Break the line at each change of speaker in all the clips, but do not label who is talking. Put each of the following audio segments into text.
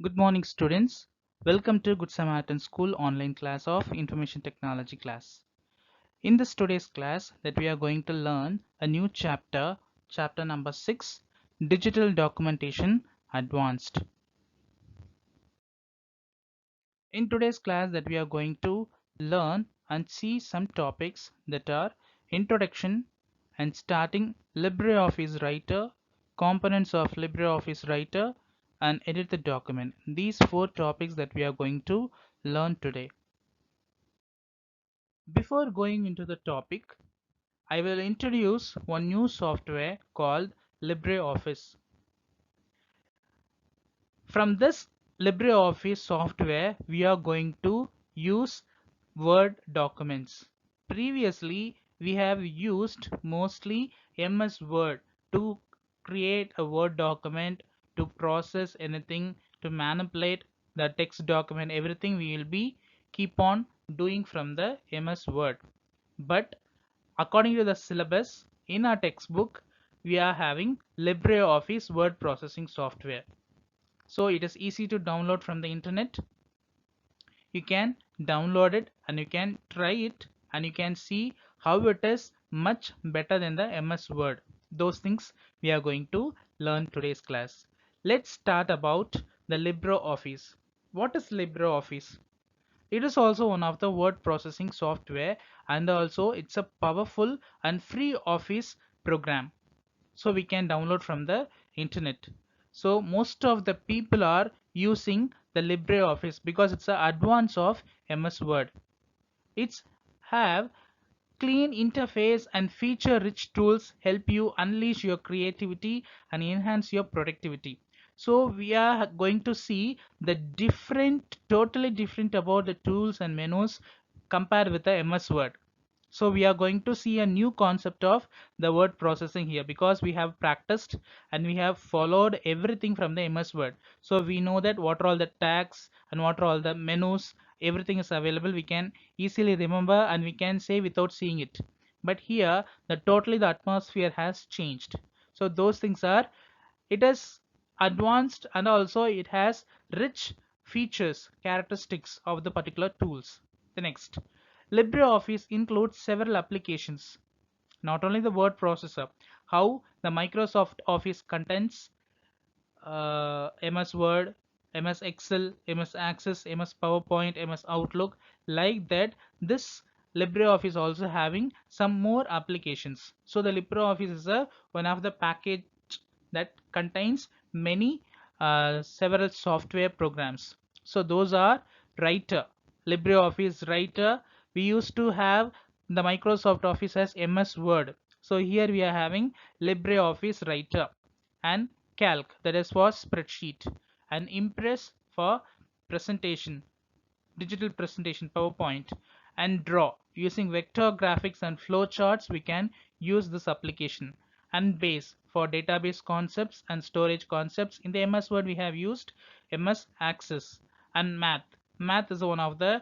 Good morning, students. Welcome to Good Samaritan School online class of Information Technology class. In this today's class that we are going to learn a new chapter number 6, Digital Documentation Advanced. In today's class that we are going to learn and see some topics that are introduction and starting LibreOffice Writer, components of LibreOffice Writer, and edit the document. These four topics that we are going to learn today. Before going into the topic, I will introduce one new software called LibreOffice. From this LibreOffice software, we are going to use Word documents. Previously, we have used mostly MS Word to create a Word document, to process anything, to manipulate the text document, everything we will be keep on doing from the MS Word. But according to the syllabus in our textbook, we are having LibreOffice word processing software. So it is easy to download from the internet. You can download it and you can try it and you can see how it is much better than the MS Word. Those things we are going to learn today's class. Let's start about the LibreOffice. What is LibreOffice? It is also one of the word processing software, and also it's a powerful and free office program. So we can download from the internet. So most of the people are using the LibreOffice because it's an advance of MS Word. It's have clean interface and feature rich tools help you unleash your creativity and enhance your productivity. So we are going to see the totally different about the tools and menus compared with the MS Word. So we are going to see a new concept of the word processing here because we have practiced and we have followed everything from the MS Word. So we know that what are all the tags and what are all the menus, everything is available. We can easily remember and we can say without seeing it. But here the atmosphere has changed. So those things are, it is advanced and also it has rich features, characteristics of the particular tools. The next, LibreOffice includes several applications, not only the word processor, how the Microsoft Office contains MS Word, MS Excel, MS Access, MS PowerPoint, MS Outlook, like that. This LibreOffice also having some more applications. So the LibreOffice is a one of the package that contains many several software programs. So those are Writer, LibreOffice Writer. We used to have the Microsoft Office as MS Word. So here we are having LibreOffice Writer, and Calc, that is for spreadsheet, and Impress for presentation, digital presentation, PowerPoint, and Draw. Using vector graphics and flowcharts, we can use this application. And Base for database concepts and storage concepts. In the MS Word, we have used MS Access. And Math. Math is one of the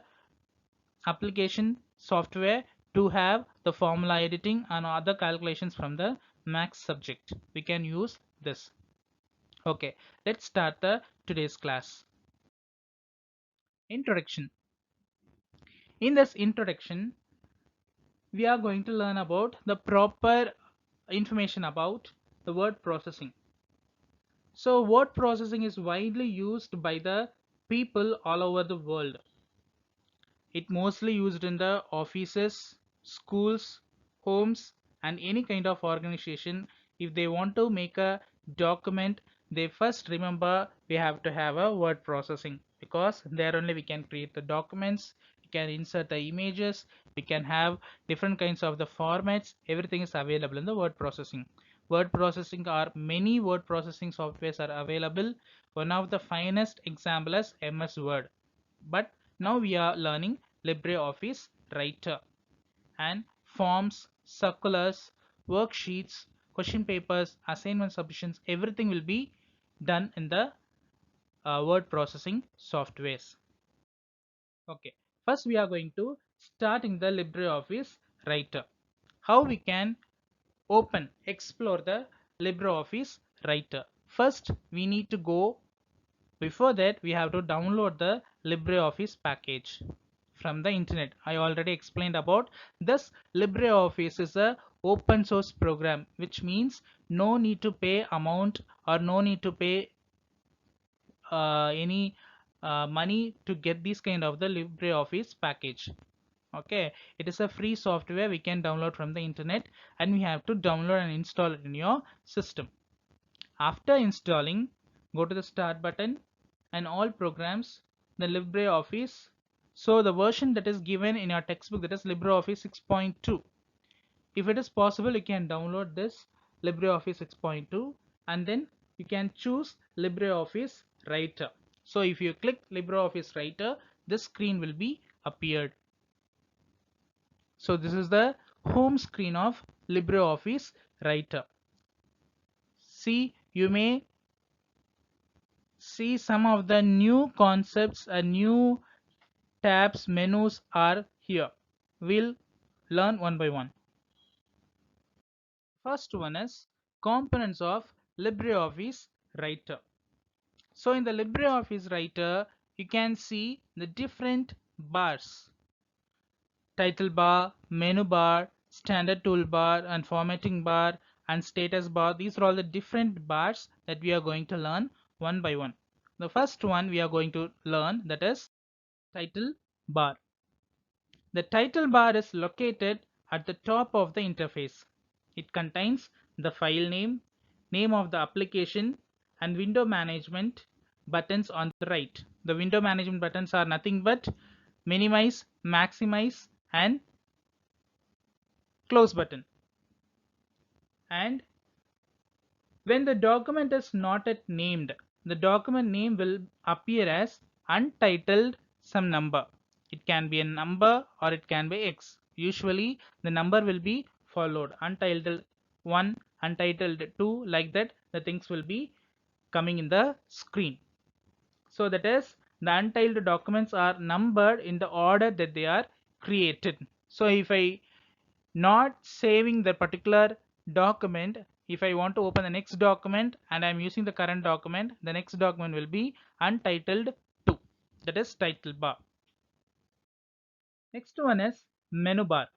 application software to have the formula editing and other calculations from the max subject. We can use this. Okay, let's start the today's class. Introduction. In this introduction, we are going to learn about the proper information about the word processing. So word processing is widely used by the people all over the world. It mostly used in the offices, schools, homes, and any kind of organization. If they want to make a document, they first remember we have to have a word processing, because there only we can create the documents, we can insert the images, we can have different kinds of the formats. Everything is available in the word processing. Word processing are many word processing softwares are available. One of the finest example is MS Word. But now we are learning LibreOffice Writer, and forms, circulars, worksheets, question papers, assignment submissions, everything will be done in the word processing softwares. Okay, first we are going to start in the LibreOffice Writer. How we can explore the LibreOffice Writer. First, we need to go Before that, we have to download the LibreOffice package from the internet. I already explained about this. LibreOffice is a open source program, which means no need to pay amount or no need to pay any money to get this kind of the LibreOffice package. Okay, it is a free software we can download from the internet, and we have to download and install it in your system. After installing, go to the start button and all programs, the LibreOffice. So the version that is given in your textbook, that is LibreOffice 6.2. If it is possible, you can download this LibreOffice 6.2 and then you can choose LibreOffice Writer. So if you click LibreOffice Writer, this screen will be appeared. So this is the home screen of LibreOffice Writer. See, you may see some of the new concepts and new tabs, menus are here. We'll learn one by one. First one is components of LibreOffice Writer. So in the LibreOffice Writer, you can see the different bars: title bar, menu bar, standard toolbar, and formatting bar, and status bar. These are all the different bars that we are going to learn one by one. The first one we are going to learn, that is title bar. The title bar is located at the top of the interface. It contains the file name, name of the application, and window management buttons on the right. The window management buttons are nothing but minimize, maximize, and close button. And when the document is not yet named, the document name will appear as untitled some number. It can be a number or it can be X. Usually the number will be followed. Untitled 1, untitled 2, like that the things will be coming in the screen. So that is, the untitled documents are numbered in the order that they are created. So if I not saving the particular document, if I want to open the next document and I'm using the current document, the next document will be untitled 2, that is title bar. Next one is menu bar.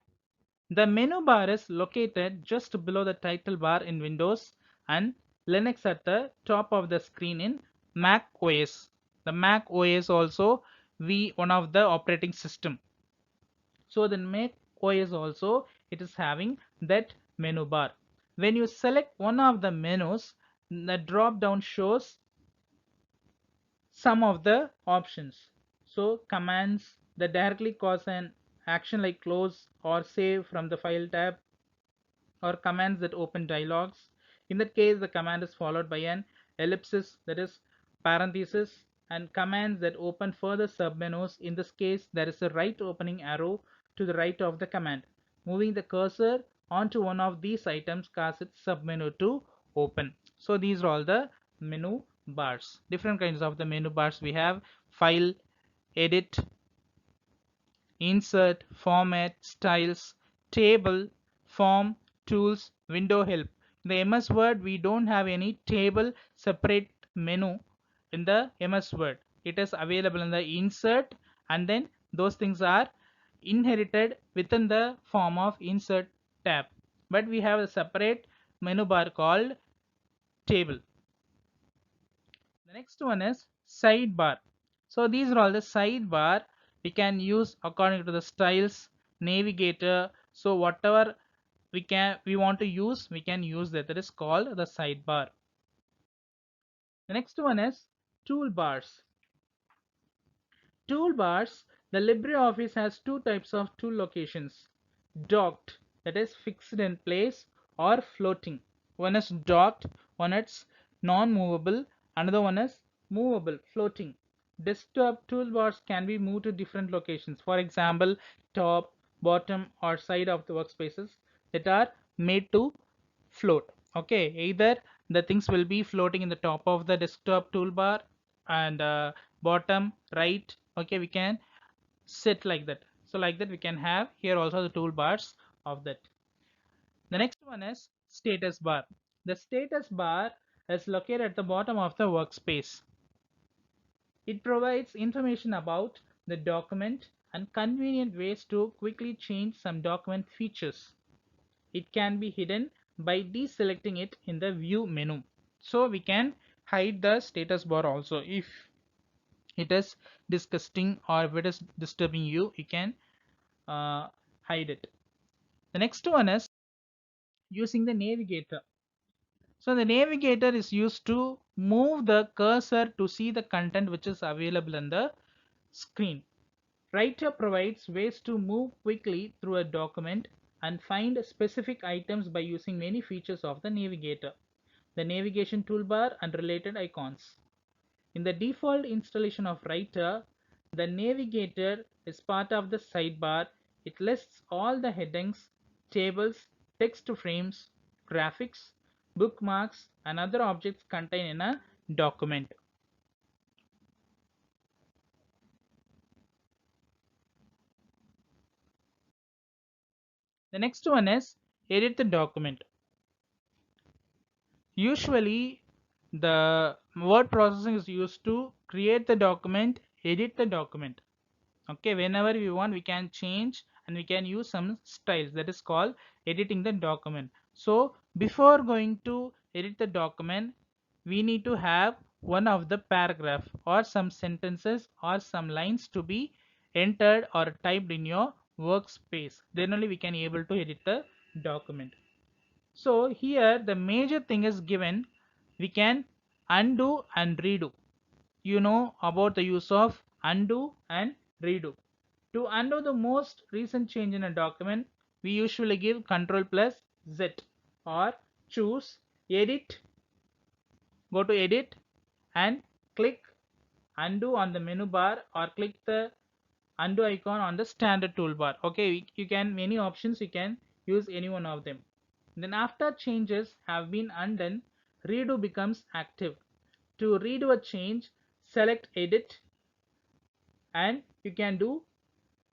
The menu bar is located just below the title bar in Windows and Linux, at the top of the screen in Mac OS. The Mac OS also one of the operating system. So the Mac OS also, it is having that menu bar. When you select one of the menus, the drop down shows some of the options. So commands that directly cause an action like close or save from the file tab, or commands that open dialogues. In that case, the command is followed by an ellipsis, that is parenthesis, and commands that open further submenus. In this case, there is a right opening arrow to the right of the command. Moving the cursor onto one of these items causes its submenu to open. So these are all the menu bars. Different kinds of the menu bars we have: file, edit, insert, format, styles, table, form, tools, window help. In the MS Word, we don't have any table separate menu in the MS Word. It is available in the insert, and then those things are inherited within the form of insert tab. But we have a separate menu bar called table. The next one is sidebar. So these are all the sidebar we can use according to the styles, navigator. So whatever we want to use, we can use that. That is called the sidebar. The next one is toolbars. Toolbars, the LibreOffice has two types of tool locations: docked, that is fixed in place, or floating. One is docked, one is non-movable, another one is movable, floating. Desktop toolbars can be moved to different locations, for example top, bottom, or side of the workspaces, that are made to float. Okay, either the things will be floating in the top of the desktop toolbar, and bottom, right. Okay, we can set like that. So like that we can have here also the toolbars of that. The next one is status bar. The status bar is located at the bottom of the workspace. It provides information about the document and convenient ways to quickly change some document features. It can be hidden by deselecting it in the view menu. So we can hide the status bar also. If it is disgusting or if it is disturbing you, you can uh, hide it. The next one is using the navigator. So the navigator is used to move the cursor to see the content which is available in the screen. Writer provides ways to move quickly through a document and find specific items by using many features of the navigator, the navigation toolbar and related icons. In the default installation of Writer, the navigator is part of the sidebar. It lists all the headings, tables, text frames, graphics, bookmarks, and other objects contained in a document. The next one is edit the document. Usually, the word processing is used to create the document, edit the document. Okay, whenever we want, we can change and we can use some styles, that is called editing the document. So before going to edit the document, we need to have one of the paragraph or some sentences or some lines to be entered or typed in your workspace. Then only we can able to edit the document. So here the major thing is given. We can undo and redo. You know about the use of undo and redo. To undo the most recent change in a document, we usually give Ctrl plus Z or choose edit, go to edit and click undo on the menu bar or click the undo icon on the standard toolbar. Okay, you can many options, you can use any one of them. Then after changes have been undone, redo becomes active. To redo a change, select edit and you can do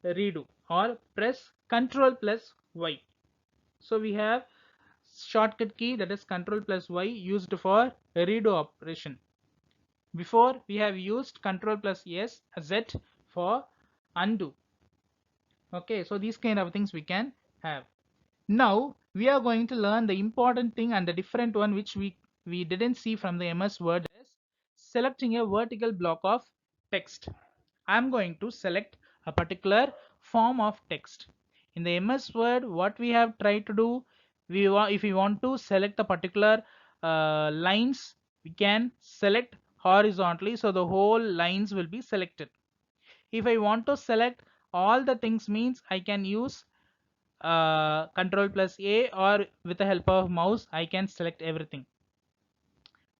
redo or press Ctrl plus Y. So we have shortcut key, that is Ctrl plus Y, used for redo operation. Before we have used Ctrl plus S Z for undo. Okay, so these kind of things we can have. Now we are going to learn the important thing and the different one which we didn't see from the MS Word is selecting a vertical block of text. I'm going to select a particular form of text. In the MS Word, what we have tried to do, if we want to select a particular lines, we can select horizontally, so the whole lines will be selected. If I want to select all the things, means I can use Control plus A, or with the help of mouse I can select everything.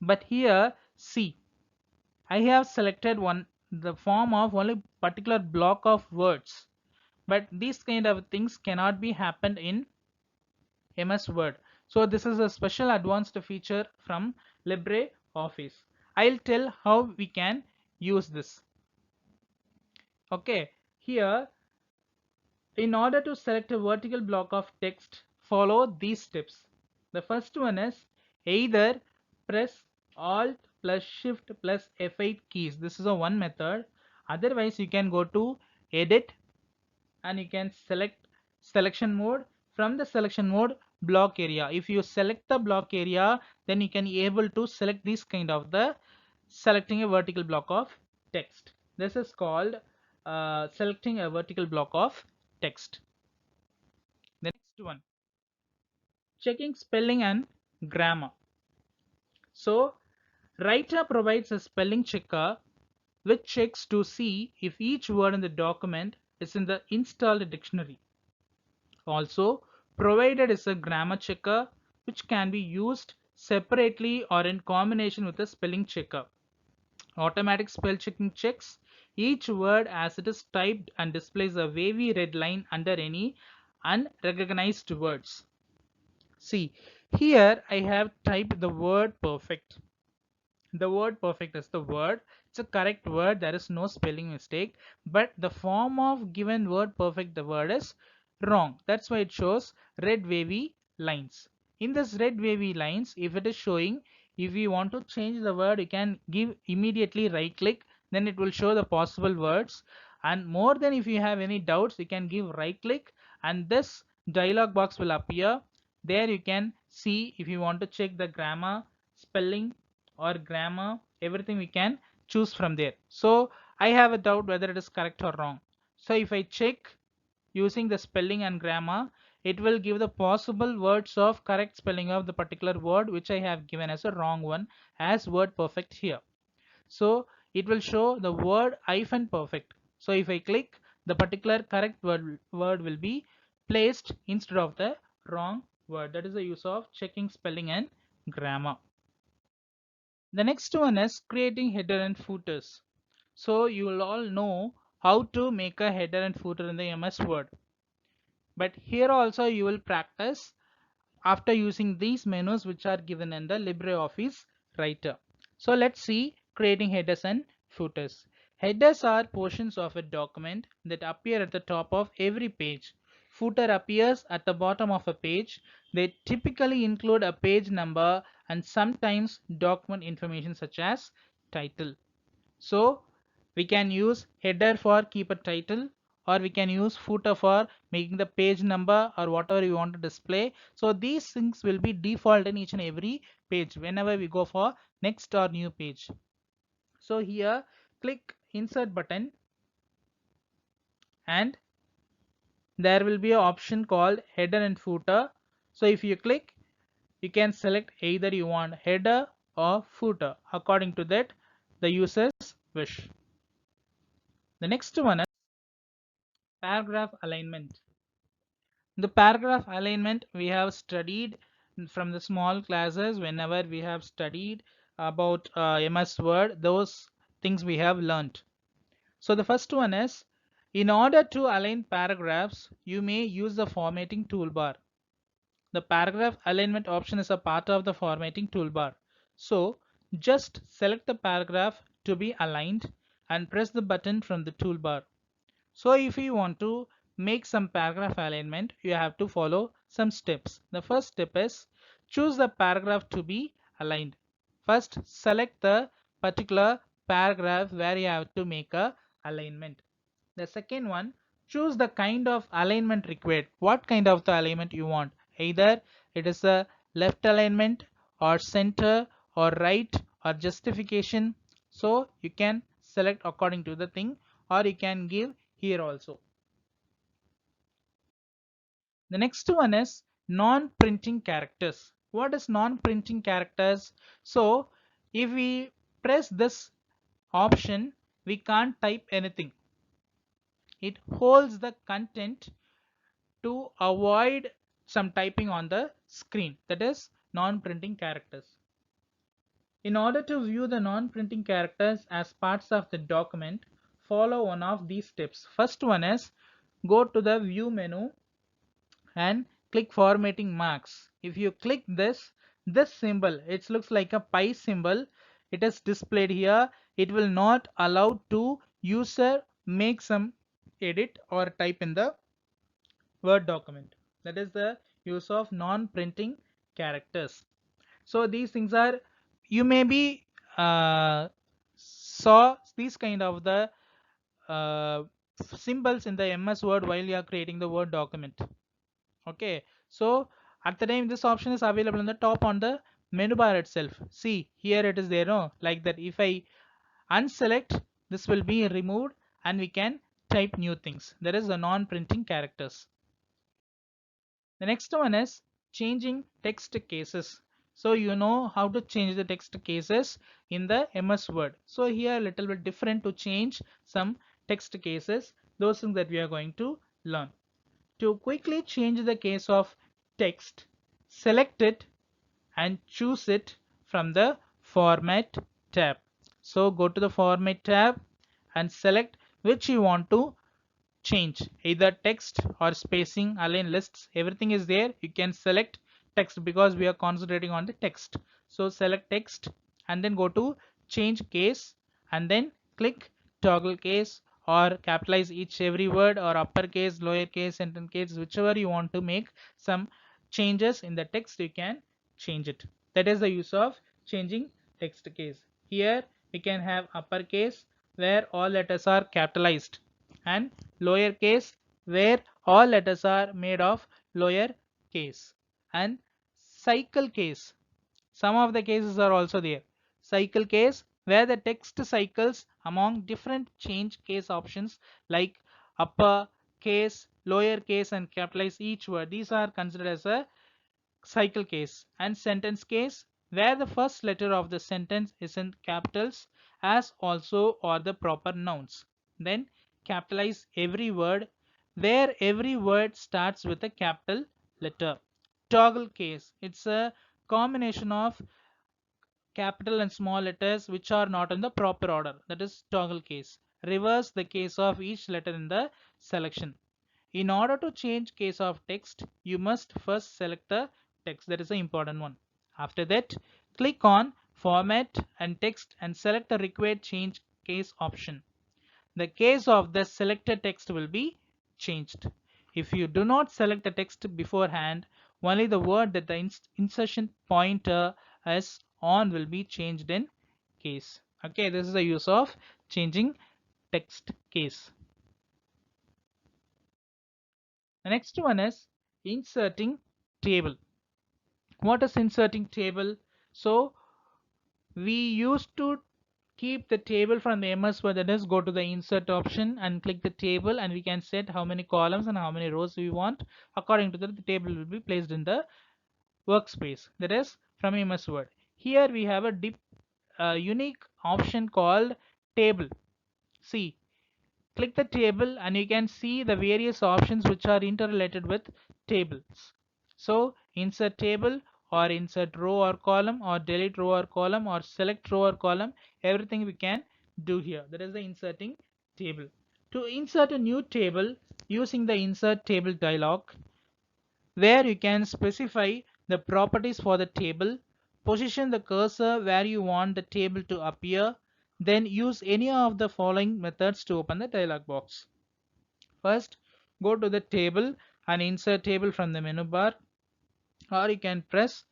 But here see, I have selected the form of only particular block of words, but these kind of things cannot be happened in MS Word. So this is a special advanced feature from LibreOffice. I'll tell how we can use this. Okay, here in order to select a vertical block of text, follow these steps. The first one is either press Alt plus Shift plus F8 keys. This is a one method. Otherwise, you can go to Edit and you can select selection mode. From the selection mode, block area. If you select the block area, then you can be able to select this kind of the selecting a vertical block of text. This is called selecting a vertical block of text. The next one, checking spelling and grammar. So Writer provides a spelling checker which checks to see if each word in the document is in the installed dictionary. Also provided is a grammar checker which can be used separately or in combination with a spelling checker. Automatic spell checking checks each word as it is typed and displays a wavy red line under any unrecognized words. See, here I have typed the word perfect. The word perfect is the word. It's a correct word. There is no spelling mistake. But the form of given word perfect, the word is wrong. That's why it shows red wavy lines. In this red wavy lines, if it is showing, if you want to change the word, you can give immediately right click. then it will show the possible words. And more than, if you have any doubts, you can give right click and this dialog box will appear. There you can see if you want to check the grammar, spelling or grammar, everything we can choose from there. So I have a doubt whether it is correct or wrong. So if I check using the spelling and grammar, it will give the possible words of correct spelling of the particular word which I have given as a wrong one as word perfect here. So it will show the word hyphen perfect. So if I click, the particular correct word will be placed instead of the wrong word. That is the use of checking spelling and grammar. The next one is creating header and footers. So you will all know how to make a header and footer in the MS Word. But here also you will practice after using these menus which are given in the LibreOffice Writer. So let's see creating headers and footers. Headers are portions of a document that appear at the top of every page. Footer appears at the bottom of a page. They typically include a page number and sometimes document information such as title. So we can use header for keep a title, or we can use footer for making the page number or whatever you want to display. So these things will be default in each and every page whenever we go for next or new page. So here click insert button and there will be an option called header and footer. So if you click, you can select either you want header or footer according to that the user's wish. The next one is paragraph alignment. The paragraph alignment we have studied from the small classes. Whenever we have studied about MS Word, those things we have learnt. So the first one is, in order to align paragraphs, you may use the formatting toolbar. The paragraph alignment option is a part of the formatting toolbar. So just select the paragraph to be aligned and press the button from the toolbar. So if you want to make some paragraph alignment, you have to follow some steps. The first step is choose the paragraph to be aligned. First, select the particular paragraph where you have to make a alignment. The second one, choose the kind of alignment required. What kind of the alignment you want? Either it is a left alignment or center or right or justification. So you can select according to the thing, or you can give here also. The next one is non-printing characters. What is non-printing characters? So if we press this option, we can't type anything. It holds the content to avoid some typing on the screen. That is non-printing characters. In order to view the non-printing characters as parts of the document, follow one of these steps. First one is go to the view menu and click formatting marks. If you click this symbol, it looks like a pi symbol. It is displayed here. It will not allow to user make some edit or type in the Word document. That is the use of non-printing characters. So these things are, you may be saw these kind of the uh, symbols in the MS Word while you are creating the Word document. Okay, so at the time this option is available on the top on the menu bar itself. See here it is there, no, like that. If I unselect, this will be removed and we can type new things. That is the non-printing characters. The next one is changing text cases. So you know how to change the text cases in the MS Word. So here a little bit different to change some text cases. Those things that we are going to learn. To quickly change the case of text, select it and choose it from the Format tab. So go to the Format tab and select which you want to change, either text or spacing, align lists, everything is there. You can select text because we are concentrating on the text. So select text and then go to change case and then click toggle case, or capitalize each every word, or uppercase, lowercase, sentence case, whichever you want to make some changes in the text, you can change it. That is the use of changing text case. Here we can have uppercase, where all letters are capitalized, and lower case where all letters are made of lower case, and cycle case. Some of the cases are also there. Cycle case where the text cycles among different change case options like upper case, lower case, and capitalize each word. These are considered as a cycle case. And sentence case where the first letter of the sentence is in capitals as also or the proper nouns. Then capitalize every word where every word starts with a capital letter. Toggle case, it's a combination of capital and small letters which are not in the proper order, that is toggle case. Reverse the case of each letter in the selection. In order to change case of text, you must first select the text, that is the important one. After that, click on format and text and select the required change case option. The case of the selected text will be changed. If you do not select the text beforehand, only the word that the insertion pointer is on will be changed in case. Okay, this is the use of changing text case. The next one is inserting table. What is inserting table? So we used to keep the table from the MS Word, that is go to the insert option and click the table, and we can set how many columns and how many rows we want. According to that, the table will be placed in the workspace, that is from MS Word. Here we have a unique option called table. See, click the table and you can see the various options which are interrelated with tables. So insert table or insert row or column or delete row or column or select row or column, everything we can do here. That is the inserting table. To insert a new table, using the insert table dialog, where you can specify the properties for the table, position the cursor where you want the table to appear, then use any of the following methods to open the dialog box. First, go to the table and insert table from the menu bar, or you can press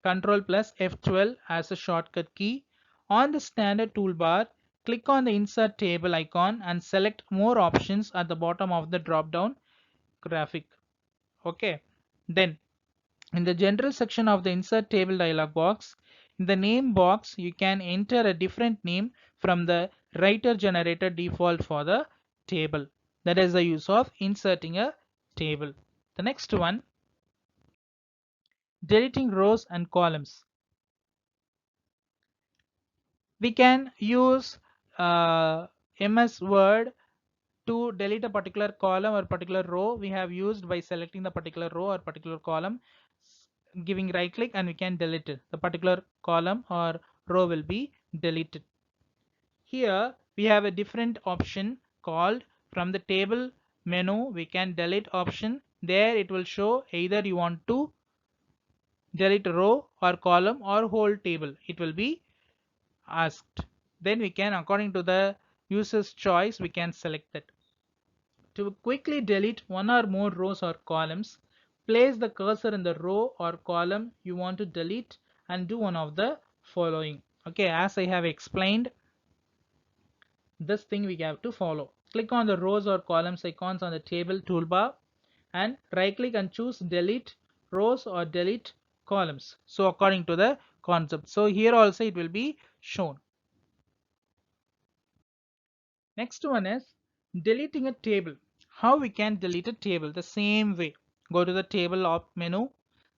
Ctrl plus F12 as a shortcut key. On the standard toolbar, click on the insert table icon and select more options at the bottom of the drop down graphic. Okay, then in the general section of the insert table dialog box, in the name box you can enter a different name from the writer generated default for the table. That is the use of inserting a table. The next one, deleting rows and columns. We can use MS Word to delete a particular column or particular row. We have used by selecting the particular row or particular column, giving right click, and we can delete it. The particular column or row will be deleted. Here we have a different option called from the table menu. We can delete option. There it will show either you want to delete row or column or whole table. It will be asked. Then we can, according to the user's choice, we can select that. To quickly delete one or more rows or columns, place the cursor in the row or column you want to delete and do one of the following. Okay, as I have explained, this thing we have to follow. Click on the rows or columns icons on the table toolbar and right click and choose delete rows or delete columns. So according to the concept. So here also it will be shown. Next one is deleting a table. How we can delete a table? The same way. Go to the table menu.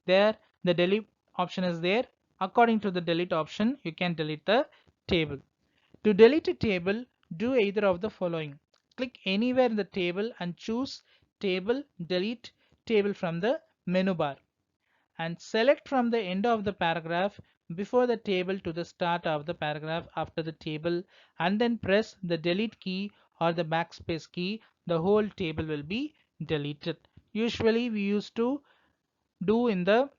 There the delete option is there. According to the delete option, you can delete the table. To delete a table, do either of the following. Click anywhere in the table and choose table, delete table from the menu bar, and select from the end of the paragraph before the table to the start of the paragraph after the table, and then press the delete key or the backspace key. The whole table will be deleted. Usually we used to do in the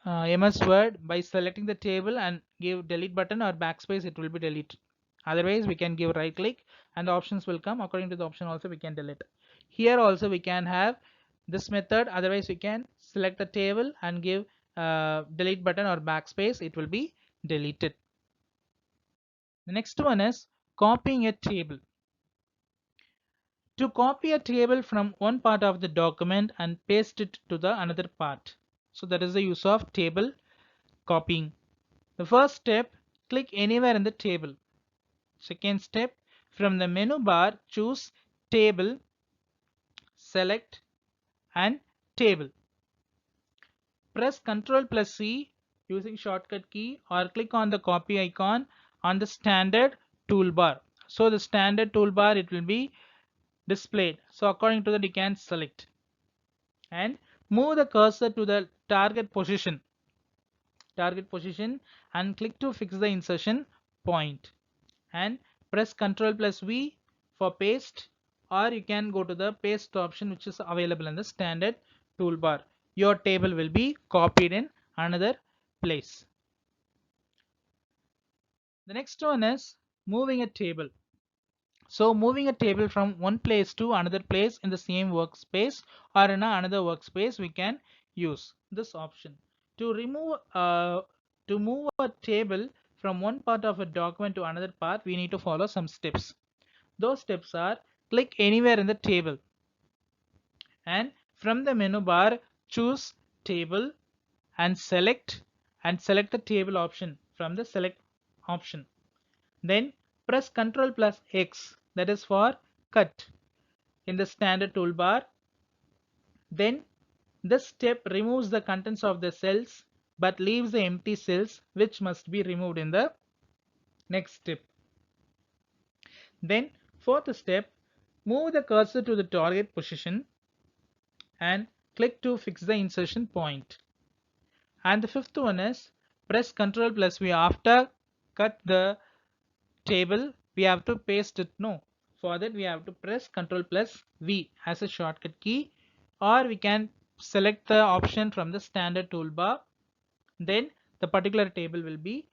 MS Word by selecting the table and give delete button or backspace, it will be deleted. Otherwise we can give right click and the options will come. According to the option also we can delete. Here also we can have this method. Otherwise we can select the table and give delete button or backspace, it will be deleted. The next one is Copying a table. To copy a table from one part of the document and paste it to the another part. So that is the use of table copying. The first step, click anywhere in the table. Second step, from the menu bar, choose Table, select and Table. Press Ctrl plus C using shortcut key or click on the copy icon on the standard toolbar. So the standard toolbar, it will be displayed. So according to that, you can select and move the cursor to the target position and click to fix the insertion point and press Ctrl plus V for paste, or you can go to the paste option which is available in the standard toolbar. Your table will be copied in another place. The next one is moving a table. So moving a table from one place to another place in the same workspace or in another workspace, we can use this option. To move a table from one part of a document to another part, we need to follow some steps. Those steps are: click anywhere in the table and from the menu bar choose Table and select the table option from the select option. Then press Ctrl plus X, that is for cut, in the standard toolbar. Then this step removes the contents of the cells but leaves the empty cells, which must be removed in the next step. Then fourth step, move the cursor to the target position and click to fix the insertion point. And the fifth one is press Ctrl plus V. After cut the table, we have to paste it. No, for that we have to press Ctrl plus V as a shortcut key, or we can select the option from the standard toolbar. Then the particular table will be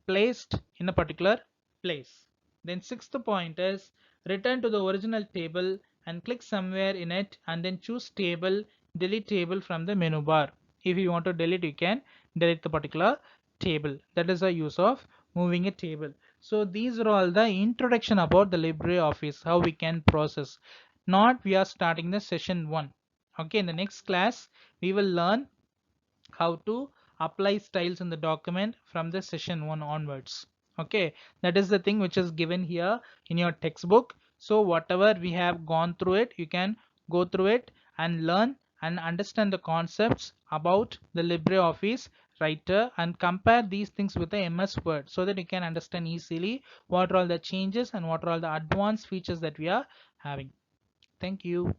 placed in a particular place. Then sixth point is return to the original table and click somewhere in it and then choose Table, delete table from the menu bar. If you want to delete, you can delete the particular table. That is the use of moving a table. So these are all the introduction about the LibreOffice, how we can process. Not we are starting the session 1. Okay, in the next class we will learn how to apply styles in the document from the session 1 onwards. Okay, that is the thing which is given here in your textbook. So whatever we have gone through it, you can go through it and learn and understand the concepts about the LibreOffice writer and compare these things with the MS Word so that you can understand easily what are all the changes and what are all the advanced features that we are having. Thank you.